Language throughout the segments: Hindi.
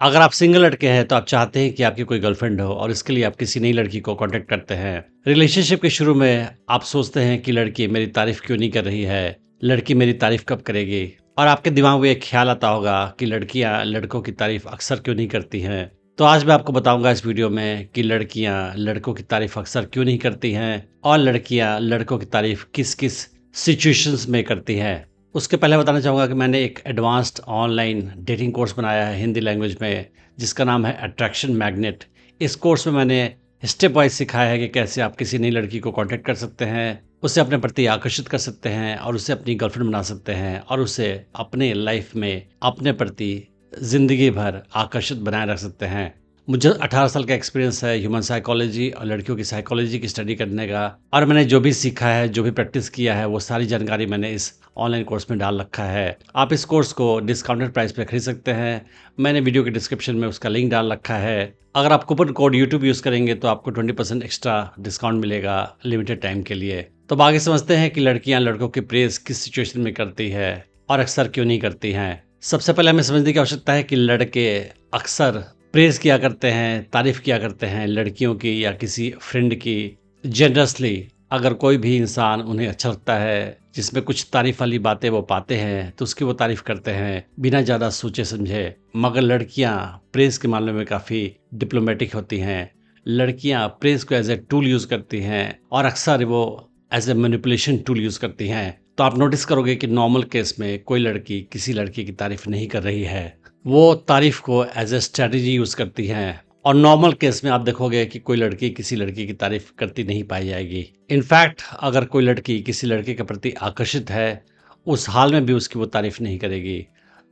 अगर आप सिंगल लड़के हैं तो आप चाहते हैं कि आपकी कोई गर्लफ्रेंड हो और इसके लिए आप किसी नई लड़की को कांटेक्ट करते हैं। रिलेशनशिप के शुरू में आप सोचते हैं कि लड़की मेरी तारीफ क्यों नहीं कर रही है, लड़की मेरी तारीफ कब करेगी। और आपके दिमाग में एक ख्याल आता होगा कि लड़कियां लड़कों की तारीफ अक्सर क्यों नहीं करती हैं। तो आज मैं आपको बताऊंगा इस वीडियो में कि लड़कियां लड़कों की तारीफ अक्सर क्यों नहीं करती हैं और लड़कियां लड़कों की तारीफ किस किस सिचुएशंस में करती हैं। उसके पहले बताना चाहूँगा कि मैंने एक एडवांस्ड ऑनलाइन डेटिंग कोर्स बनाया है हिंदी लैंग्वेज में, जिसका नाम है अट्रैक्शन मैग्नेट। इस कोर्स में मैंने स्टेप वाइज सिखाया है कि कैसे आप किसी नई लड़की को कांटेक्ट कर सकते हैं, उसे अपने प्रति आकर्षित कर सकते हैं और उसे अपनी गर्लफ्रेंड बना सकते हैं और उसे अपने लाइफ में अपने प्रति ज़िंदगी भर आकर्षित बनाए रख सकते हैं। मुझे 18 साल का एक्सपीरियंस है ह्यूमन साइकोलॉजी और लड़कियों की साइकोलॉजी की स्टडी करने का, और मैंने जो भी सीखा है, जो भी प्रैक्टिस किया है, वो सारी जानकारी मैंने इस ऑनलाइन कोर्स में डाल रखा है। आप इस कोर्स को डिस्काउंटेड प्राइस पे खरीद सकते हैं। मैंने वीडियो के डिस्क्रिप्शन में उसका लिंक डाल रखा है। अगर आप कूपन कोड यूट्यूब यूज़ करेंगे तो आपको 20% एक्स्ट्रा डिस्काउंट मिलेगा लिमिटेड टाइम के लिए। तो अब आगे समझते हैं कि लड़कियां लड़कों की प्रेज किस सिचुएशन में करती है और अक्सर क्यों नहीं करती हैं। सबसे पहले हमें समझने की आवश्यकता है कि लड़के अक्सर प्रेज किया करते हैं, तारीफ किया करते हैं लड़कियों की या किसी फ्रेंड की जेनरसली। अगर कोई भी इंसान उन्हें अच्छा लगता है, जिसमें कुछ तारीफ वाली बातें वो पाते हैं, तो उसकी वो तारीफ करते हैं बिना ज़्यादा सोचे समझे। मगर लड़कियां प्रेज के मामले में काफ़ी डिप्लोमेटिक होती हैं। लड़कियां प्रेज को एज ए टूल यूज़ करती हैं और अक्सर वो as a manipulation tool use करती हैं। तो आप नोटिस करोगे कि नॉर्मल केस में कोई लड़की किसी लड़की की तारीफ नहीं कर रही है, वो तारीफ को एज ए स्ट्रेटजी यूज़ करती हैं। और नॉर्मल केस में आप देखोगे कि कोई लड़की किसी लड़की की तारीफ करती नहीं पाई जाएगी। इनफैक्ट अगर कोई लड़की किसी लड़के के प्रति आकर्षित है, उस हाल में भी उसकी वो तारीफ नहीं करेगी।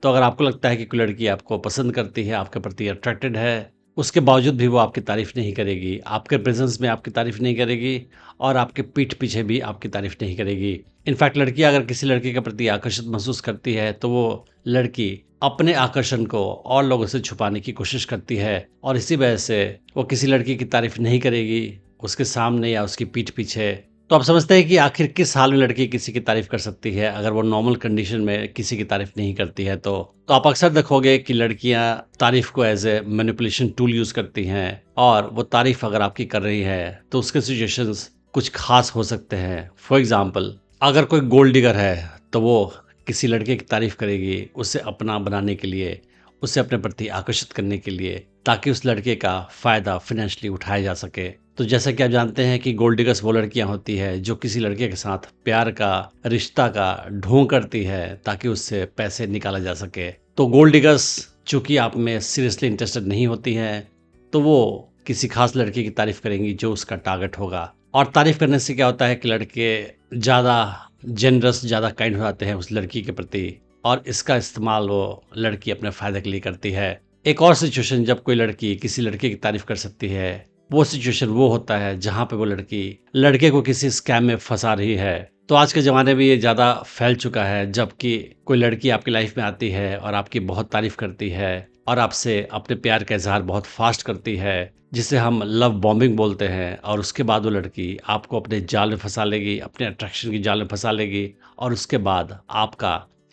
तो अगर आपको लगता है कि कोई लड़की आपको पसंद करती है, आपके प्रति अट्रैक्टेड है, उसके बावजूद भी वो आपकी तारीफ नहीं करेगी, आपके प्रेजेंस में आपकी तारीफ नहीं करेगी और आपके पीठ पीछे भी आपकी तारीफ नहीं करेगी। इनफैक्ट लड़की अगर किसी लड़के के प्रति आकर्षित महसूस करती है तो वो लड़की अपने आकर्षण को और लोगों से छुपाने की कोशिश करती है और इसी वजह से वो किसी लड़की की तारीफ नहीं करेगी उसके सामने या उसकी पीठ पीछे। तो आप समझते हैं कि आखिर किस हाल में लड़की किसी की तारीफ कर सकती है अगर वो नॉर्मल कंडीशन में किसी की तारीफ नहीं करती है। तो आप अक्सर देखोगे कि लड़कियां तारीफ को as a manipulation tool use करती हैं और वो तारीफ अगर आपकी कर रही है तो उसके सिचुएशंस कुछ खास हो सकते हैं। फॉर एग्जाम्पल, अगर कोई गोल्ड डिगर है तो वो किसी लड़के की तारीफ करेगी उसे अपना बनाने के लिए, उसे अपने प्रति आकर्षित करने के लिए, ताकि उस लड़के का फ़ायदा फाइनेंशियली उठाया जा सके। तो जैसा कि आप जानते हैं कि गोल्ड डिगर्स वो लड़कियां होती है जो किसी लड़के के साथ प्यार का, रिश्ता का ढोंग करती है ताकि उससे पैसे निकाला जा सके। तो गोल्ड डिगर्स चूंकि आप में सीरियसली इंटरेस्टेड नहीं होती हैं, तो वो किसी खास लड़के की तारीफ करेंगी जो उसका टारगेट होगा। और तारीफ करने से क्या होता है कि लड़के ज़्यादा जेनरस, ज़्यादा काइंड हो जाते हैं उस लड़की के प्रति और इसका इस्तेमाल वो लड़की अपने फ़ायदे के लिए करती है। एक और सिचुएशन जब कोई लड़की किसी लड़के की तारीफ कर सकती है, वो सिचुएशन वो होता है जहाँ पे वो लड़की लड़के को किसी स्कैम में फंसा रही है। तो आज के ज़माने में ये ज़्यादा फैल चुका है, जबकि कोई लड़की आपकी लाइफ में आती है और आपकी बहुत तारीफ करती है और आपसे अपने प्यार का इजहार बहुत फास्ट करती है, जिसे हम लव बॉम्बिंग बोलते हैं। और उसके बाद वो लड़की आपको अपने जाल में फंसा लेगी, अपने अट्रैक्शन की जाल में फंसा लेगी और उसके बाद आपका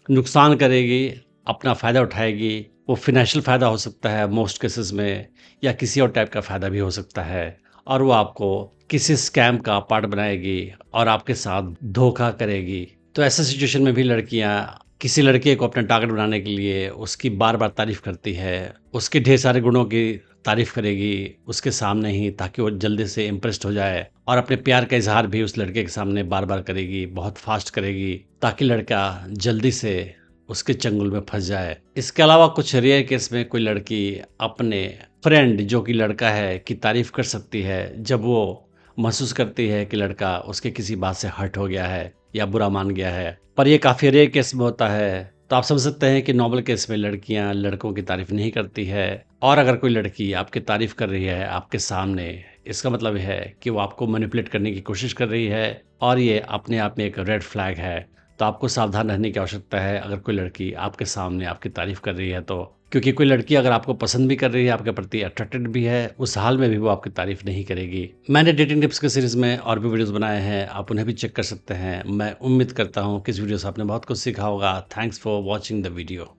नुकसान करेगी, अपना फ़ायदा उठाएगी। वो फिनेंशियल फ़ायदा हो सकता है मोस्ट केसेस में, या किसी और टाइप का फ़ायदा भी हो सकता है, और वो आपको किसी स्कैम का पार्ट बनाएगी और आपके साथ धोखा करेगी। तो ऐसे सिचुएशन में भी लड़कियां किसी लड़के को अपना टारगेट बनाने के लिए उसकी बार बार तारीफ करती है, उसके ढेर सारे गुणों की तारीफ करेगी उसके सामने ही, ताकि वो जल्दी से इम्प्रेस्ड हो जाए और अपने प्यार का इजहार भी उस लड़के के सामने बार बार करेगी, बहुत फास्ट करेगी, ताकि लड़का जल्दी से उसके चंगुल में फंस जाए। इसके अलावा कुछ रेयर केस में कोई लड़की अपने फ्रेंड जो कि लड़का है की तारीफ कर सकती है जब वो महसूस करती है कि लड़का उसके किसी बात से हर्ट हो गया है या बुरा मान गया है, पर ये काफ़ी रेयर केस में होता है। तो आप समझ सकते हैं कि नॉर्मल केस में लड़कियां लड़कों की तारीफ नहीं करती है, और अगर कोई लड़की आपकी तारीफ कर रही है आपके सामने, इसका मतलब है कि वो आपको मैनिपुलेट करने की कोशिश कर रही है और ये अपने आप में एक रेड फ्लैग है। तो आपको सावधान रहने की आवश्यकता है अगर कोई लड़की आपके सामने आपकी तारीफ कर रही है तो, क्योंकि कोई लड़की अगर आपको पसंद भी कर रही है, आपके प्रति अट्रैक्टेड भी है, उस हाल में भी वो आपकी तारीफ नहीं करेगी। मैंने डेटिंग टिप्स के सीरीज में और भी वीडियोस बनाए हैं, आप उन्हें भी चेक कर सकते हैं। मैं उम्मीद करता हूँ कि इस वीडियो से आपने बहुत कुछ सीखा होगा। Thanks for watching the video.